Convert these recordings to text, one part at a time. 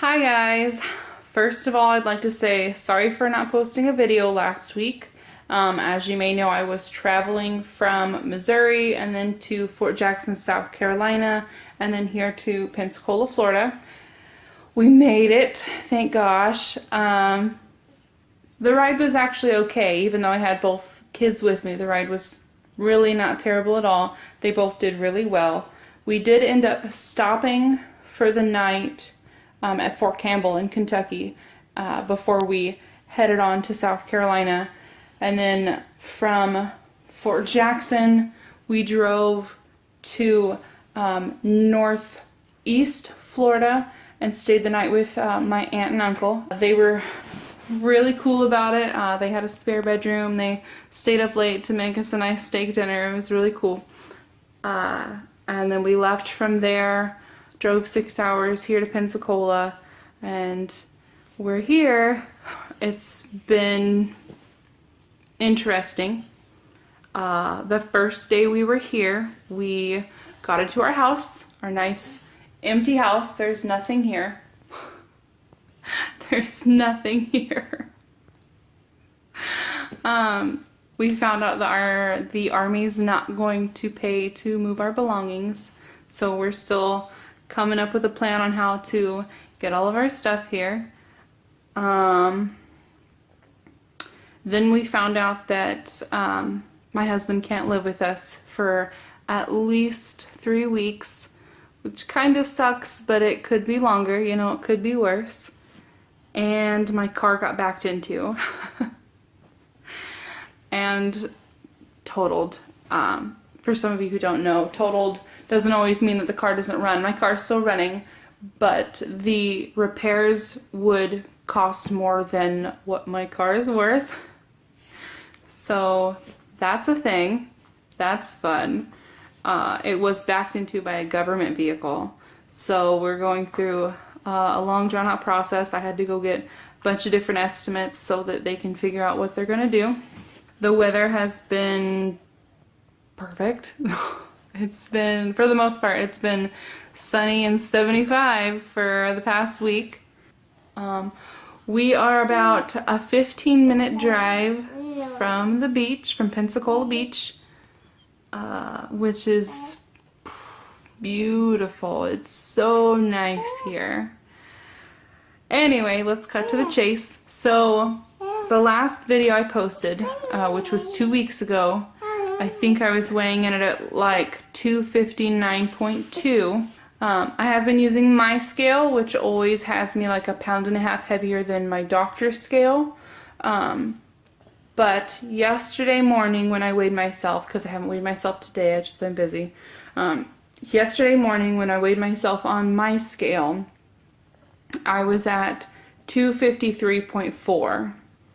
Hi guys! First of all, I'd like to say sorry for not posting a video last week. As you may know, I was traveling from Missouri and then to Fort Jackson, South Carolina, and then here to Pensacola, Florida. We made it, thank gosh. The ride was actually okay, even though I had both kids with me. The ride was really not terrible at all. They both did really well. We did end up stopping for the night at Fort Campbell in Kentucky before we headed on to South Carolina. And then from Fort Jackson, we drove to northeast Florida and stayed the night with my aunt and uncle. They were really cool about it. They had a spare bedroom. They stayed up late to make us a nice steak dinner. It was really cool. And then we left from there, drove 6 hours here to Pensacola, and we're here. It's been interesting. The first day we were here, we got into our house, our nice empty house. There's nothing here. There's nothing here. We found out that the Army's not going to pay to move our belongings, so we're still coming up with a plan on how to get all of our stuff here. Then we found out that my husband can't live with us for at least 3 weeks, which kind of sucks, but it could be longer, you know, it could be worse. And my car got backed into and totaled. For some of you who don't know, totaled doesn't always mean that the car doesn't run. My car's still running, but the repairs would cost more than what my car is worth. So that's a thing. That's fun. It was backed into by a government vehicle. So we're going through a long drawn out process. I had to go get a bunch of different estimates so that they can figure out what they're gonna do. The weather has been perfect. It's been, for the most part, it's been sunny and 75 for the past week. We are about a 15-minute drive from the beach, from Pensacola Beach, which is beautiful. It's so nice here. Anyway, let's cut to the chase. So the last video I posted, which was 2 weeks ago, I think I was weighing in at like 259.2. I have been using my scale, which always has me like 1.5 pounds heavier than my doctor's scale. But yesterday morning when I weighed myself, because I haven't weighed myself today, I've just been busy. Yesterday morning when I weighed myself on my scale, I was at 253.4.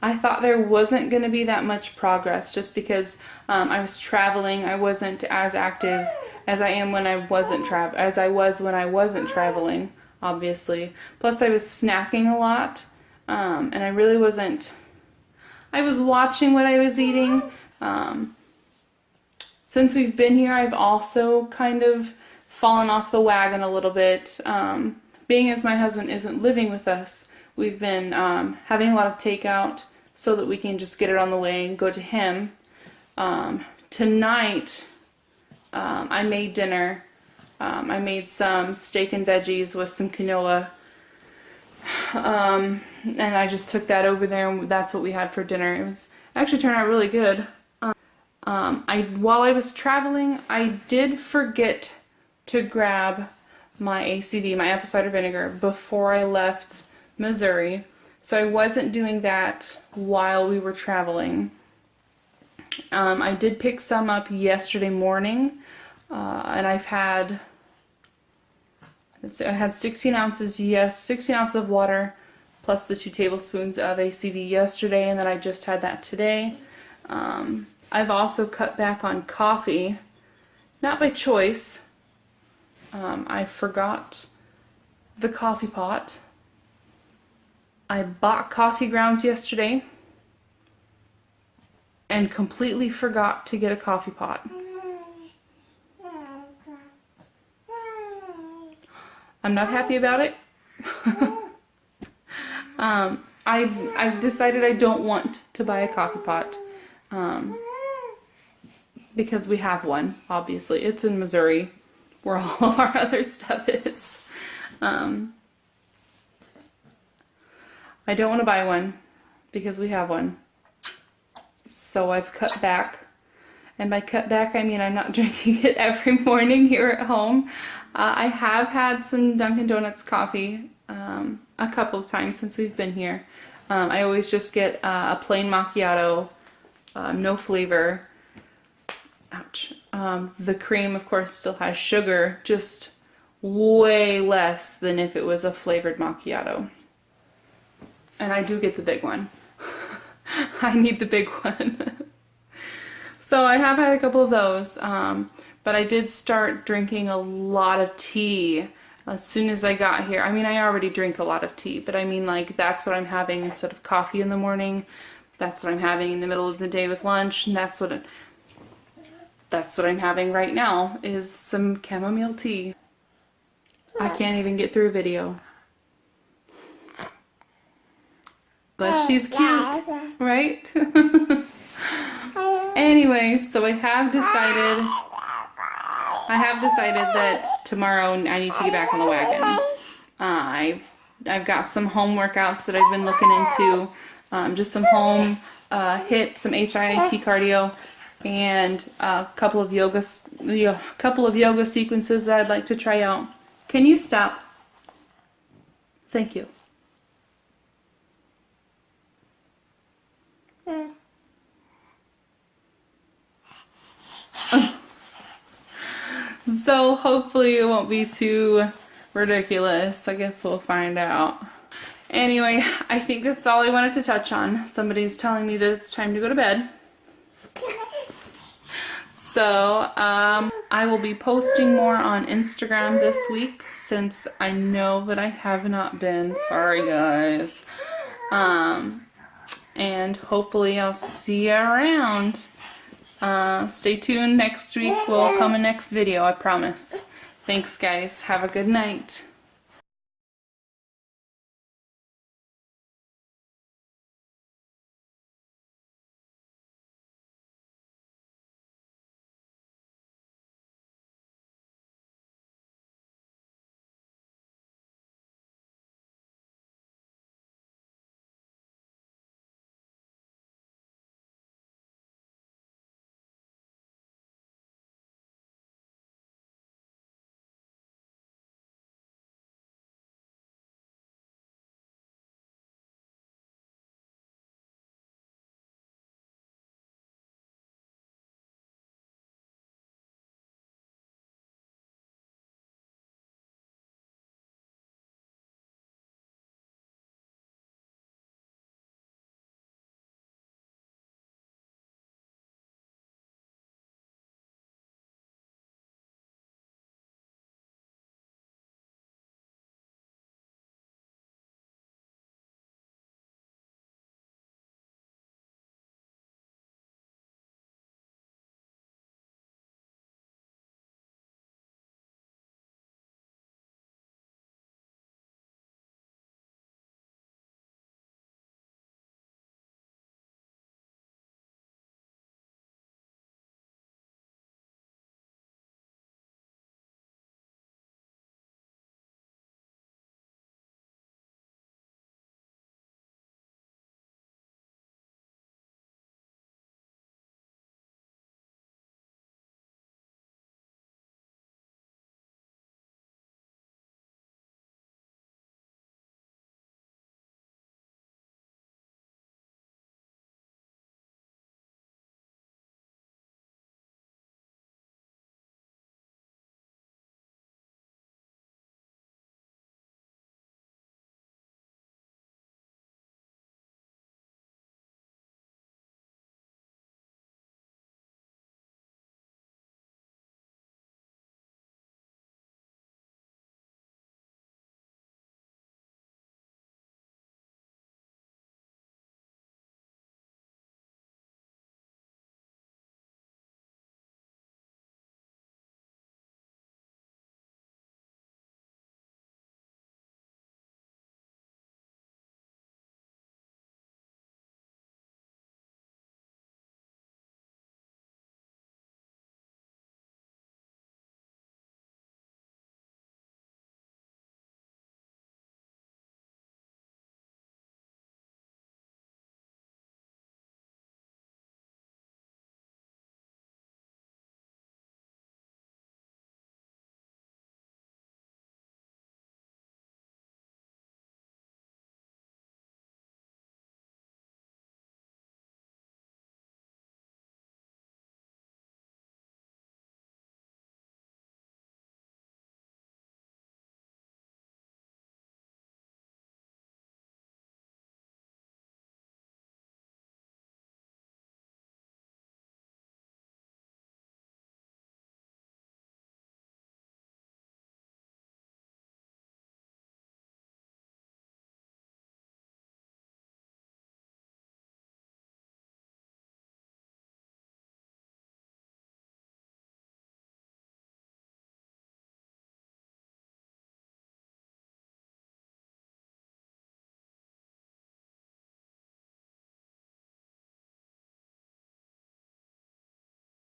I thought there wasn't going to be that much progress just because I was traveling. I wasn't as active as I am when I wasn't when I wasn't traveling, obviously. Plus I was snacking a lot, and I really wasn't. I was watching what I was eating. Since we've been here, I've also kind of fallen off the wagon a little bit. Being as my husband isn't living with us, we've been having a lot of takeout so that we can just get it on the way and go to him. Tonight, I made dinner. I made some steak and veggies with some quinoa. And I just took that over there, and that's what we had for dinner. It actually turned out really good. While I was traveling, I did forget to grab my ACV, my apple cider vinegar, before I left Missouri. So I wasn't doing that while we were traveling. I did pick some up yesterday morning, and I had 16 ounces, 16 ounces of water, plus the 2 tablespoons of ACV yesterday, and then I just had that today. I've also cut back on coffee, not by choice. I forgot the coffee pot. I bought coffee grounds yesterday and completely forgot to get a coffee pot. I'm not happy about it. I've decided I don't want to buy a coffee pot. Because we have one, obviously. It's in Missouri, where all of our other stuff is. I don't want to buy one because we have one. So I've cut back. And by cut back, I mean I'm not drinking it every morning here at home. I have had some Dunkin' Donuts coffee a couple of times since we've been here. I always just get a plain macchiato, no flavor. Ouch. The cream, of course, still has sugar, just way less than if it was a flavored macchiato. And I do get the big one. I need the big one. So I have had a couple of those, but I did start drinking a lot of tea as soon as I got here. I mean, I already drink a lot of tea, but I mean, like, that's what I'm having instead of coffee in the morning. That's what I'm having in the middle of the day with lunch, and that's what I'm having right now, is some chamomile tea. I can't even get through a video. But she's cute, right? Anyway, so I have decided that tomorrow I need to get back on the wagon. I've got some home workouts that I've been looking into, just some home HIIT, some HIIT cardio, and a couple of yoga sequences that I'd like to try out. Can you stop? Thank you. So hopefully it won't be too ridiculous. I guess we'll find out. Anyway, I think that's all I wanted to touch on. Somebody's telling me that it's time to go to bed. So I will be posting more on Instagram this week since I know that I have not been. Sorry guys. And hopefully I'll see you around. Stay tuned. Next week will come a next video, I promise. Thanks guys. Have a good night.